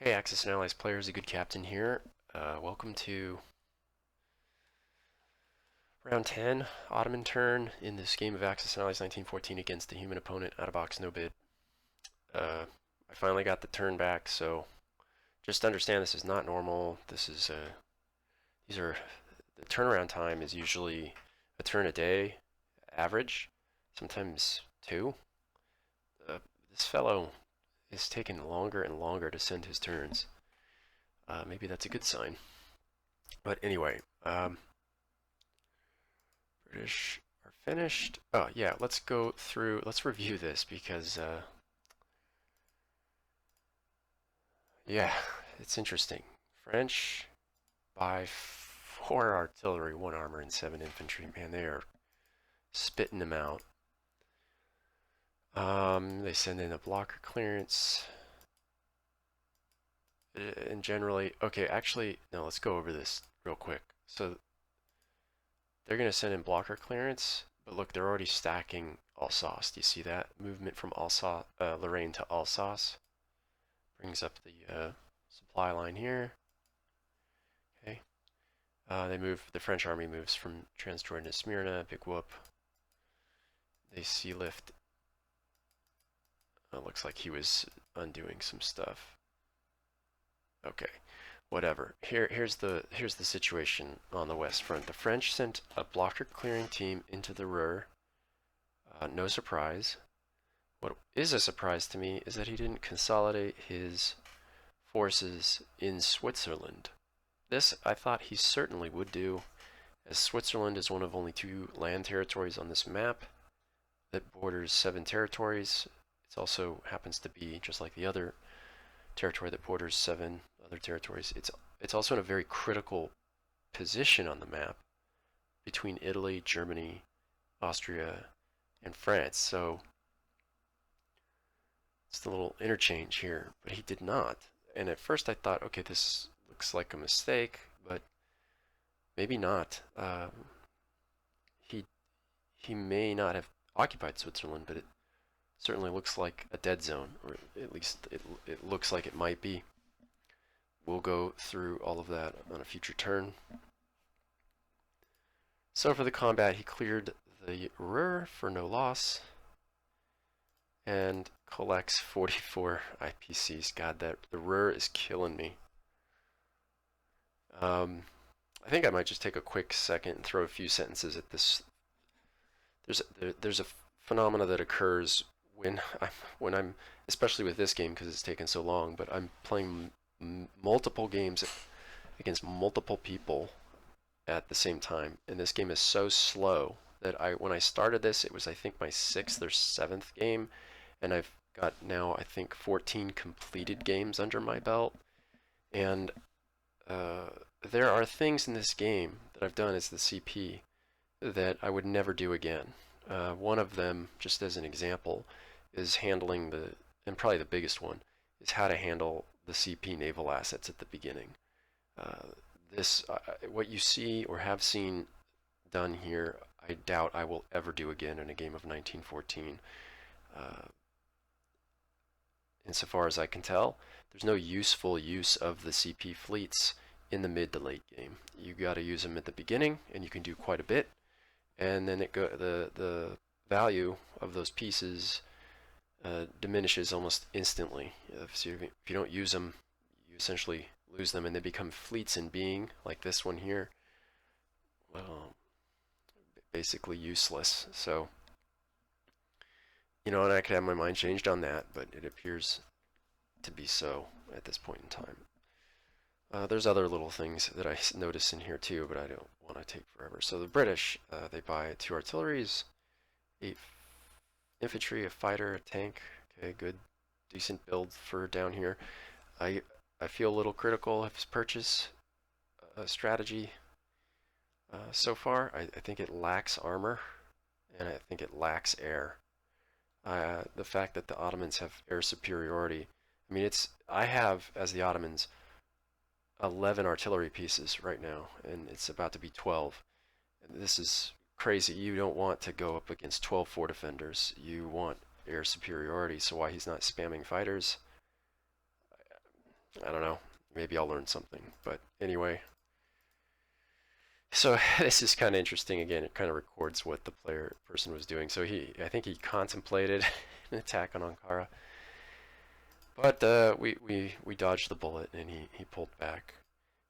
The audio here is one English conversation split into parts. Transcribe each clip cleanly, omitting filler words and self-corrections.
Hey, Axis and Allies players, a good captain here. Welcome to round 10, Ottoman turn in this game of Axis and Allies 1914 against a human opponent, out of box, no bid. I finally got the turn back, so just understand this is not normal. These are, the turnaround time is usually a turn a day, average, sometimes two. Uh, this fellow is taking longer and longer to send his turns. Maybe that's a good sign. But anyway, British are finished. Oh, yeah, let's go through, let's review this because, yeah, it's interesting. French by 4 artillery, 1 armor, and 7 infantry. Man, they are spitting them out. They send in a blocker clearance. And generally, okay, actually, no, let's go over this real quick. So they're going to send in blocker clearance, but look, they're already stacking Alsace. Do you see that? Movement from Alsace, Lorraine to Alsace. Brings up the supply line here. Okay. The French army moves from Transjordan to Smyrna, big whoop. They sea lift. Looks like he was undoing some stuff. Okay, whatever. Here's the situation on the west front. The French sent a blocker clearing team into the Ruhr. No surprise. What is a surprise to me is that he didn't consolidate his forces in Switzerland. This I thought he certainly would do, as Switzerland is one of only 2 land territories on this map that borders 7 territories. It also happens to be, just like the other territory that borders 7 other territories, it's also in a very critical position on the map between Italy, Germany, Austria, and France. So it's the little interchange here, but he did not. And at first I thought, okay, this looks like a mistake, but maybe not. He he may not have occupied Switzerland, but it certainly looks like a dead zone, or at least it looks like it might be. We'll go through all of that on a future turn. So for the combat, he cleared the Ruhr for no loss and collects 44 IPCs. God, the Ruhr is killing me. I think I might just take a quick second and throw a few sentences at this. There's a phenomena that occurs when I'm especially with this game because it's taken so long, but I'm playing multiple games against multiple people at the same time, and this game is so slow that when I started this, it was I think my 6th or 7th game, and I've got now I think 14 completed games under my belt, and there are things in this game that I've done as the CP that I would never do again. One of them, just as an example, is handling and probably the biggest one, is how to handle the CP naval assets at the beginning. What you see or have seen done here, I doubt I will ever do again in a game of 1914. Insofar as I can tell, there's no useful use of the CP fleets in the mid to late game. You got to use them at the beginning, and you can do quite a bit, and then the value of those pieces diminishes almost instantly. So if you don't use them, you essentially lose them, and they become fleets in being, like this one here. Well, basically useless. So, and I could have my mind changed on that, but it appears to be so at this point in time. There's other little things that I notice in here too, but I don't want to take forever. So the British, they buy 2 artilleries, 8 infantry, a fighter, a tank. Okay, good, decent build for down here. I feel a little critical of his purchase strategy so far. I think it lacks armor, and I think it lacks air. The fact that the Ottomans have air superiority. I mean, I have, as the Ottomans, 11 artillery pieces right now, and it's about to be 12. And this is crazy. You don't want to go up against 12 fort defenders. You want air superiority, so why he's not spamming fighters, I don't know. Maybe I'll learn something. But anyway, so this is kind of interesting. Again, it kind of records what the person was doing. So I think he contemplated an attack on Ankara, but we dodged the bullet and he pulled back.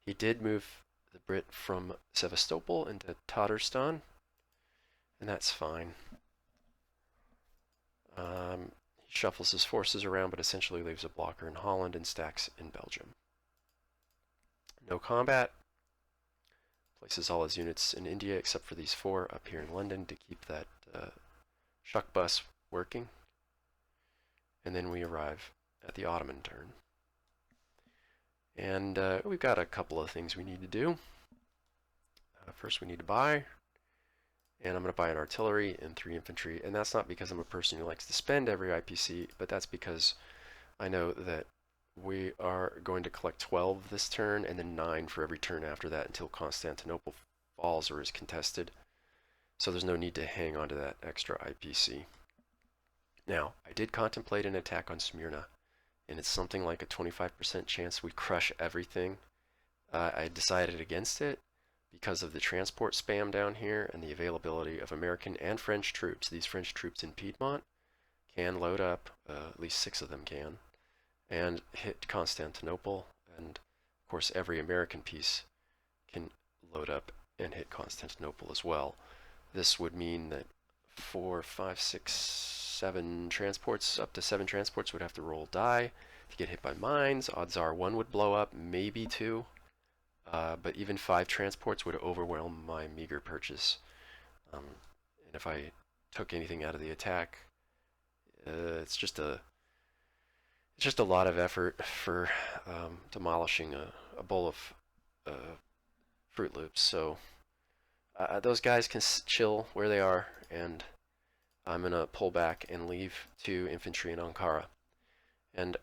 He did move the Brit from Sevastopol into Tatarstan, and that's fine. He shuffles his forces around, but essentially leaves a blocker in Holland and stacks in Belgium. No combat. Places all his units in India except for these 4 up here in London to keep that shuck bus working. And then we arrive at the Ottoman turn. And we've got a couple of things we need to do. First, we need to buy. And I'm going to buy an artillery and 3 infantry. And that's not because I'm a person who likes to spend every IPC, but that's because I know that we are going to collect 12 this turn and then 9 for every turn after that until Constantinople falls or is contested. So there's no need to hang on to that extra IPC. Now, I did contemplate an attack on Smyrna, and it's something like a 25% chance we crush everything. I decided against it because of the transport spam down here and the availability of American and French troops. These French troops in Piedmont can load up, at least 6 of them can, and hit Constantinople, and of course every American piece can load up and hit Constantinople as well. This would mean that 4, 5, 6, 7 transports, up to 7 transports would have to roll die to get hit by mines. Odds are 1 would blow up, maybe 2, but even 5 transports would overwhelm my meager purchase. And if I took anything out of the attack, it's just a lot of effort for demolishing a bowl of Fruit Loops. So those guys can chill where they are, and I'm going to pull back and leave 2 infantry in Ankara. And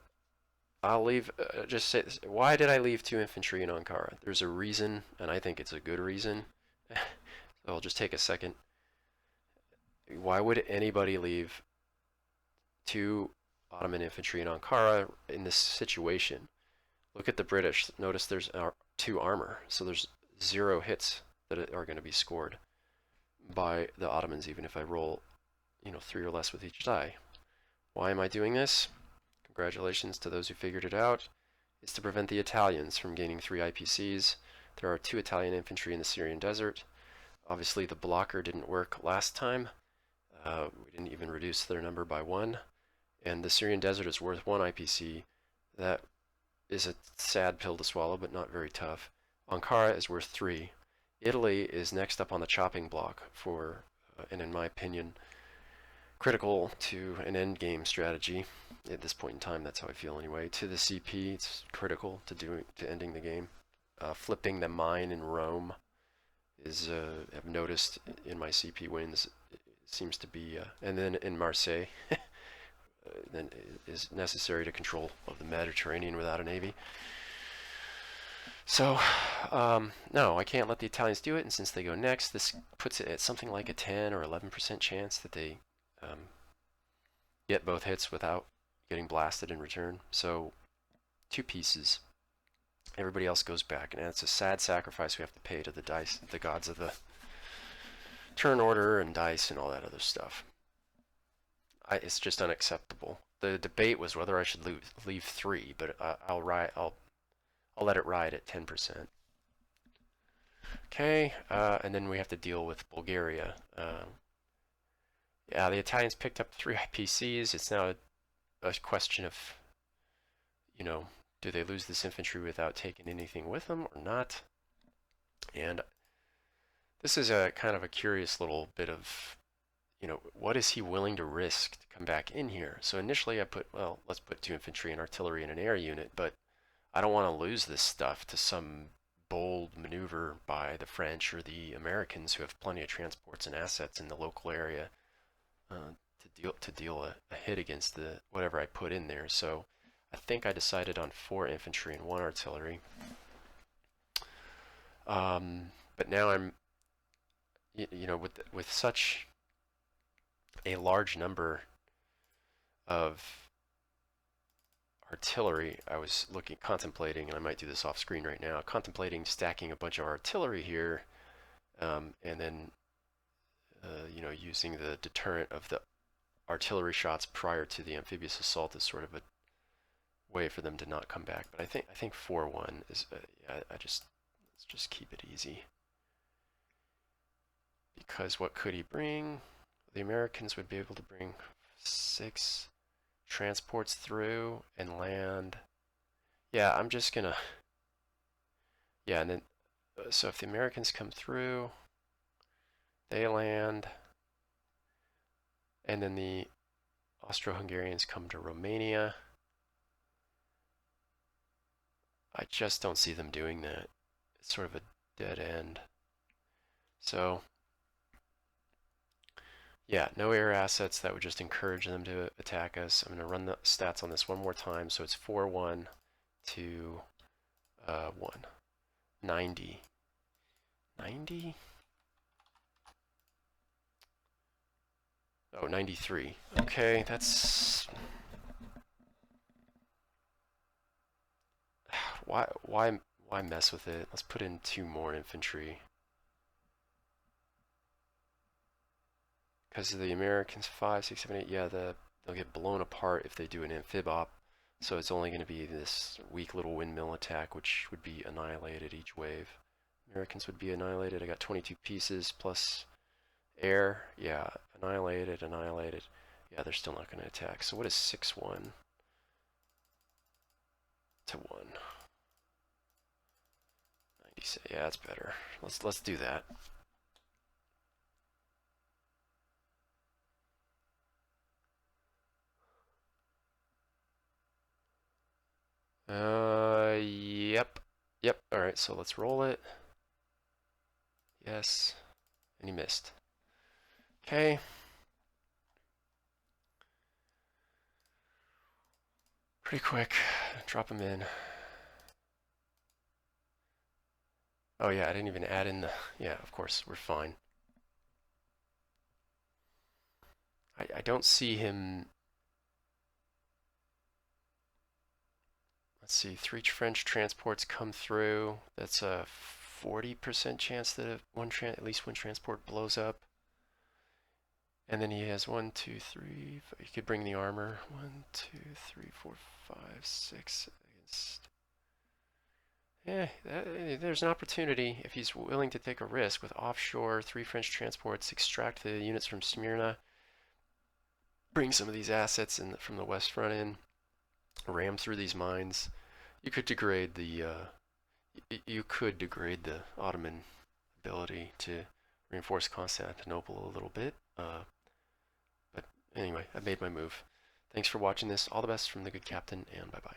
I'll leave, just say this, why did I leave 2 infantry in Ankara? There's a reason, and I think it's a good reason. So I'll just take a second. Why would anybody leave 2 Ottoman infantry in Ankara in this situation? Look at the British. Notice there's 2 armor, so there's 0 hits that are going to be scored by the Ottomans, even if I roll, 3 or less with each die. Why am I doing this? Congratulations to those who figured it out. It's to prevent the Italians from gaining 3 IPCs. There are 2 Italian infantry in the Syrian desert. Obviously, the blocker didn't work last time. We didn't even reduce their number by 1. And the Syrian desert is worth 1 IPC. That is a sad pill to swallow, but not very tough. Ankara is worth 3. Italy is next up on the chopping block for, and in my opinion, critical to an endgame strategy. At this point in time, that's how I feel anyway. To the CP, it's critical to ending the game. Flipping the mine in Rome is, I've noticed in my CP wins, it seems to be, and then in Marseille, then is necessary to control of the Mediterranean without a navy. So, no, I can't let the Italians do it, and since they go next, this puts it at something like a 10 or 11% chance that they get both hits without getting blasted in return. So 2 pieces. Everybody else goes back, and it's a sad sacrifice we have to pay to the gods of the turn order and dice and all that other stuff. It's just unacceptable. The debate was whether I should leave 3, but I'll let it ride at 10%. Okay, and then we have to deal with Bulgaria. Yeah, the Italians picked up 3 IPCs. It's now a question of, do they lose this infantry without taking anything with them or not? And this is a kind of a curious little bit of, what is he willing to risk to come back in here? So initially I put, well, let's put 2 infantry and artillery in an air unit, but I don't want to lose this stuff to some bold maneuver by the French or the Americans who have plenty of transports and assets in the local area to deal a hit against whatever I put in there. So I think I decided on 4 infantry and 1 artillery. But now I'm, with such a large number of artillery, I was contemplating, and I might do this off screen right now, contemplating stacking a bunch of artillery here, and then, using the deterrent of the artillery shots prior to the amphibious assault as sort of a way for them to not come back. But I think 4-1 is, let's just keep it easy. Because what could he bring? The Americans would be able to bring 6 transports through and land. Yeah, I'm just gonna, yeah, and then, so if the Americans come through, they land, and then the Austro-Hungarians come to Romania. I just don't see them doing that. It's sort of a dead end. So, yeah, no air assets. That would just encourage them to attack us. I'm going to run the stats on this one more time. So it's 4-1 to 1. 90. 90? Oh, 93. Okay, that's... Why mess with it? Let's put in 2 more infantry. Because of the Americans, 5, 6, 7, 8, yeah, they'll get blown apart if they do an amphib op. So it's only going to be this weak little windmill attack, which would be annihilated each wave. Americans would be annihilated. I got 22 pieces plus air. Yeah, annihilated, annihilated. Yeah, they're still not going to attack. So what is 6-1 to 1? 96. Yeah, that's better. Let's do that. Yep. All right, so let's roll it. Yes, and he missed. Okay. Pretty quick. Drop him in. Oh yeah, I didn't even add in the... Yeah, of course, we're fine. I don't see him... Let's see, 3 French transports come through. That's a 40% chance that at least one transport blows up. And then he has 1, 2, 3... He could bring the armor. 1, 2, 3, 4, 5, 6 against... Yeah, there's an opportunity if he's willing to take a risk with offshore 3 French transports, extract the units from Smyrna, bring some of these assets from the west front in, ram through these mines. You could degrade the Ottoman ability to reinforce Constantinople a little bit. But anyway, I made my move. Thanks for watching this. All the best from the good captain, and bye-bye.